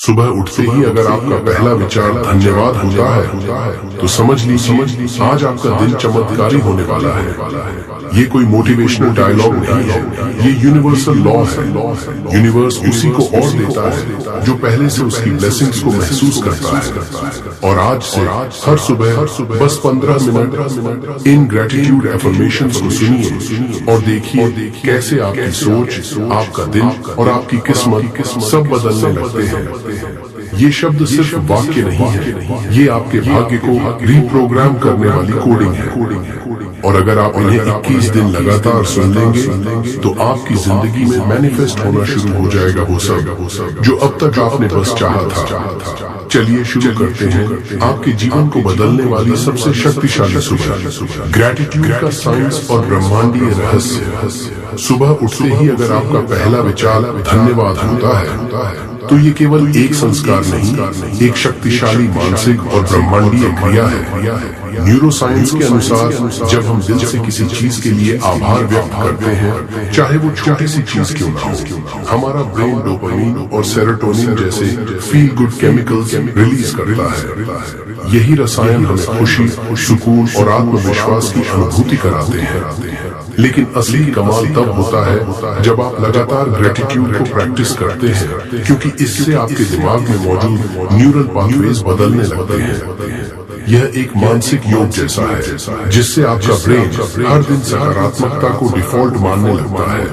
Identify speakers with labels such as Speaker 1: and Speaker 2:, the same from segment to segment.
Speaker 1: सुबह उठते ही अगर आपका पहला विचार धन्यवाद होता है तो समझ लीजिए आज आपका दिन चमत्कारी होने वाला है। ये कोई मोटिवेशनल डायलॉग नहीं है, ये यूनिवर्सल लॉ है। यूनिवर्स उसी को और देता है जो पहले से उसकी ब्लेसिंग्स को महसूस करता है। और आज से हर सुबह बस 15 मिनट इन ग्रेटिट्यूड एफर्मेशंस को सुनिए और देखिए कैसे आपकी सोच, आपका दिन और आपकी किस्मत सब बदलने लगते हैं। ये शब्द सिर्फ वाक्य नहीं है, ये आपके भाग्य को रीप्रोग्राम करने वाली कोडिंग है। और अगर आप इन्हें 21 दिन लगातार सुन लेंगे तो आपकी जिंदगी में मैनिफेस्ट होना शुरू हो जाएगा वो सब जो अब तक आपने बस चाहा था। चलिए शुरू करते हैं आपके जीवन को बदलने वाली सबसे शक्तिशाली सुबह, ग्रेटिट्यूड का साइंस और ब्रह्मांडीय रहस्य। सुबह उठते ही अगर आपका पहला विचार धन्यवाद होता है तो ये केवल एक संस्कार नहीं, एक शक्तिशाली मानसिक और ब्रह्मांडीय क्रिया है। न्यूरोसाइंस के अनुसार जब हम दिल से किसी चीज के लिए आभार व्यक्त करते हैं, चाहे वो छोटी सी चीज क्यों ना हो, हमारा ब्रेन डोपामिन और सेरोटोनिन जैसे फील गुड केमिकल्स रिलीज करता है। यही रसायन हमें खुशी, सुकून और आत्मविश्वास की अनुभूति कराते हैं। लेकिन असली कमाल तब होता है जब आप लगातार ग्रेटिट्यूड को प्रैक्टिस करते हैं, क्योंकि इससे आपके दिमाग में मौजूद न्यूरल पाथवेज बदलने लगते हैं। यह एक मानसिक योग जैसा है जिससे आपका ब्रेन हर दिन सकारात्मकता को डिफॉल्ट मानने लगता है।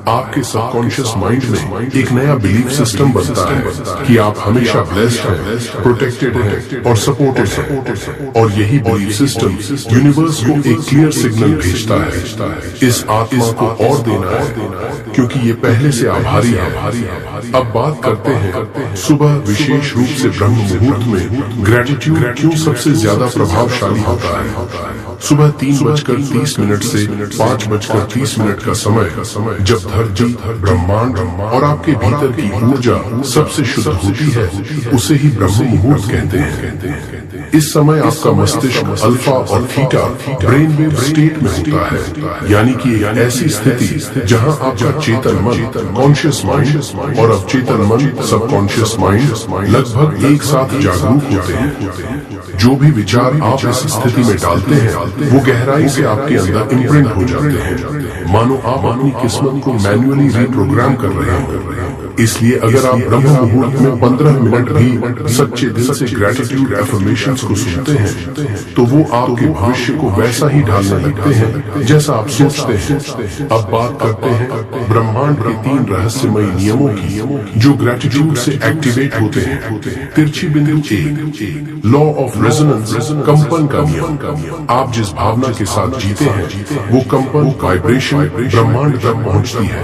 Speaker 1: आपके सबकॉन्शियस माइंड में एक नया बिलीफ सिस्टम बनता है कि आप हमेशा ब्लेस्ड हैं, प्रोटेक्टेड हैं और सपोर्टेड हैं। और यही बिलीफ सिस्टम यूनिवर्स को एक क्लियर सिग्नल भेजता है, इस आत्मा को और देना है क्योंकि ये पहले से आभारी है। अब बात करते हैं सुबह विशेष रूप से ब्रह्म मुहूर्त में ग्रेटिट्यूड क्यों सबसे ज्यादा प्रभावशाली होता है। सुबह 3:30 से 5:30 का समय जब धरती, ब्रह्मांड और आपके भीतर की ऊर्जा सबसे शुद्ध होती है, उसे ही ब्रह्म मुहूर्त कहते हैं। इस समय आपका मस्तिष्क अल्फा और थीटा ब्रेन वेव स्टेट में होता है, यानी कि एक ऐसी स्थिति जहां आपका चेतन मन, कॉन्शियस माइंड और अवचेतन मन, सबकॉन्शियस माइंड लगभग एक साथ जागरूक होते हैं। जो भी विचार आप इस स्थिति में डालते हैं वो गहराई से आपके अंदर इम्प्रिंट हो जाते हैं, मानो आप अपनी किस्मत को मैन्युअली रीप्रोग्राम कर रहे हैं। इसलिए अगर आप ब्रह्म मुहूर्त में 15 मिनट भी सच्चे दिल से ग्रेटिट्यूड एफर्मेशंस को सुनते हैं तो वो आपके भविष्य को वैसा ही ढालने लगते हैं जैसा आप सोचते हैं। अब बात करते हैं ब्रह्मांड के 3 रहस्यमयी नियमों की जो ग्रेटिट्यूड से एक्टिवेट होते हैं। तिरछी बिंदु 1, लॉ ऑफ रेजोनेंस, कंपन का नियम। आप जिस भावना के साथ जीते हैं वो कंपन, वाइब्रेशन ब्रह्मांड तक पहुंचती है।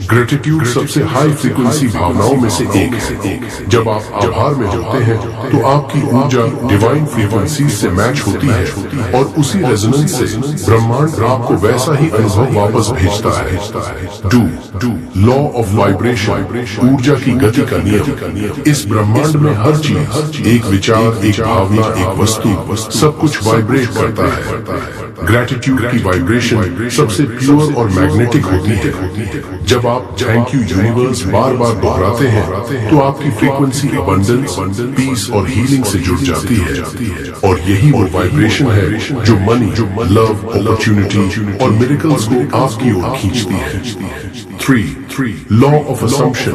Speaker 1: ग्रेटिट्यूड सबसे हाई फ्रीक्वेंसी भावनाओं में से एक है। जब आप आभार में होते हैं तो आपकी ऊर्जा डिवाइन फ्रीक्वेंसी से मैच होती है और उसी रेजोनेंस से ब्रह्मांड आपको वैसा ही अनुभव वापस भेजता है। डू लॉ ऑफ वाइब्रेशन, ऊर्जा की गति का नियम। इस ब्रह्मांड में हर चीज, एक विचार, एक भावना, एक वस्तु, सब कुछ वाइब्रेट करता है। ग्रेटिट्यूड की वाइब्रेशन सबसे प्योर और मैग्नेटिक होती है। जब आप थैंक यू यूनिवर्स बार बार दोहराते हैं तो आपकी फ्रीक्वेंसी अबंडेंस, पीस और हीलिंग से जुड़ जाती है। और यही वो वाइब्रेशन है जो मनी, लव, अपॉर्चुनिटी और मिरेकल्स को आपकी ओर खींचती है। 3 लॉ ऑफ असम्पशन,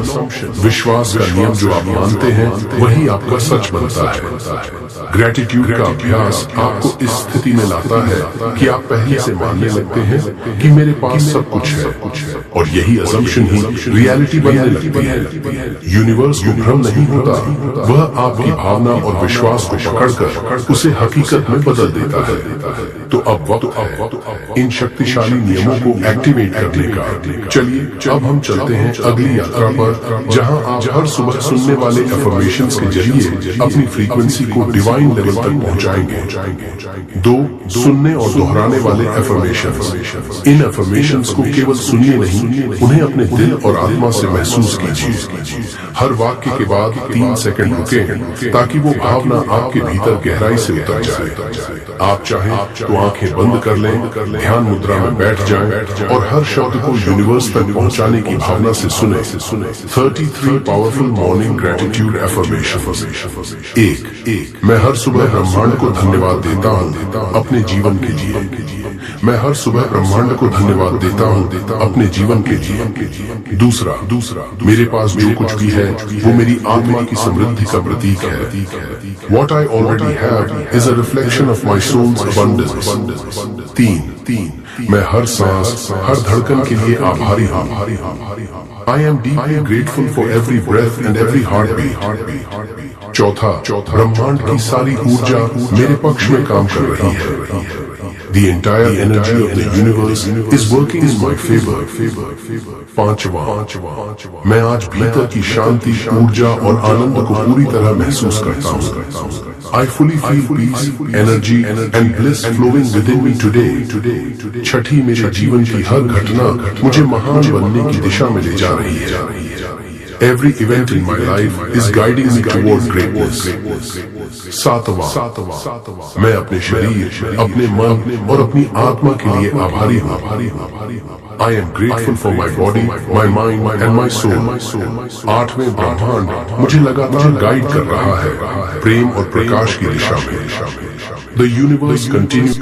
Speaker 1: विश्वास का नियम। जो आप मानते हैं वही आपका सच बनता है। ग्रेटिट्यूड का अभ्यास आपको इस स्थिति में लाता है कि आप पहले से मानने लगते हैं कि मेरे पास सब कुछ है और यही असम्पशन ही रियलिटी बनने लगती है। यूनिवर्स को भ्रम नहीं होता, वह आपकी भावना और विश्वास को पकड़कर उसे हकीकत में बदल देता है। तो अब वक्त है इन शक्तिशाली नियमों को एक्टिवेट करने का। चलिए अब हम चलते हैं अगली यात्रा पर, जहां आप हर सुबह सुनने वाले एफर्मेशंस के जरिए अपनी फ्रीक्वेंसी को डिवाइन लेवल तक पहुंचाएंगे। 2 सुनने और दोहराने वाले एफर्मेशंस। इन एफर्मेशंस को केवल सुनिए नहीं, उन्हें अपने दिल और आत्मा से महसूस कीजिए। हर वाक्य के बाद 3 सेकंड रुकें ताकि वो भावना आपके भीतर गहराई से उतर जाए। आप चाहें तो आंखें बंद कर लें, ध्यान मुद्रा में बैठ जाएं और हर शब्द को यूनिवर्स तक पहुंचाने की भावना से सुने 33 पावरफुल मॉर्निंग ग्रेटिट्यूड एफर्मेशन। एक, मैं हर सुबह ब्रह्मांड को धन्यवाद देता हूँ अपने जीवन के लिए। मैं हर सुबह ब्रह्मांड को धन्यवाद देता हूँ अपने जीवन के लिए। दूसरा, मेरे पास जो कुछ भी है वो मेरी आत्मा की समृद्धि का प्रतीक है। What I already have is a reflection of my soul's abundance। तीन, मैं हर सांस, हर धड़कन के लिए आभारी हूँ। I am deeply grateful for every breath and every heartbeat। चौथा, ब्रह्मांड की सारी ऊर्जा मेरे पक्ष में काम कर रही है। The entire energy of the universe is working in my favor। पांचवा, मैं आज भीतर की शांति, ऊर्जा और आनंद को पूरी तरह महसूस करता हूँ। I fully feel peace, energy and bliss flowing within me today। छठी, मेरे जीवन की हर घटना मुझे महान बनने की दिशा में ले जा रही है। Every event in my life is guiding me toward greatness। सातवां, मैं अपने शरीर, अपने मन और अपनी आत्मा के लिए आभारी हूँ। I am grateful for my body, my mind and my soul। आठवें, ब्रह्मांड मुझे लगातार गाइड कर रहा है प्रेम और प्रकाश की दिशा में। The universe continues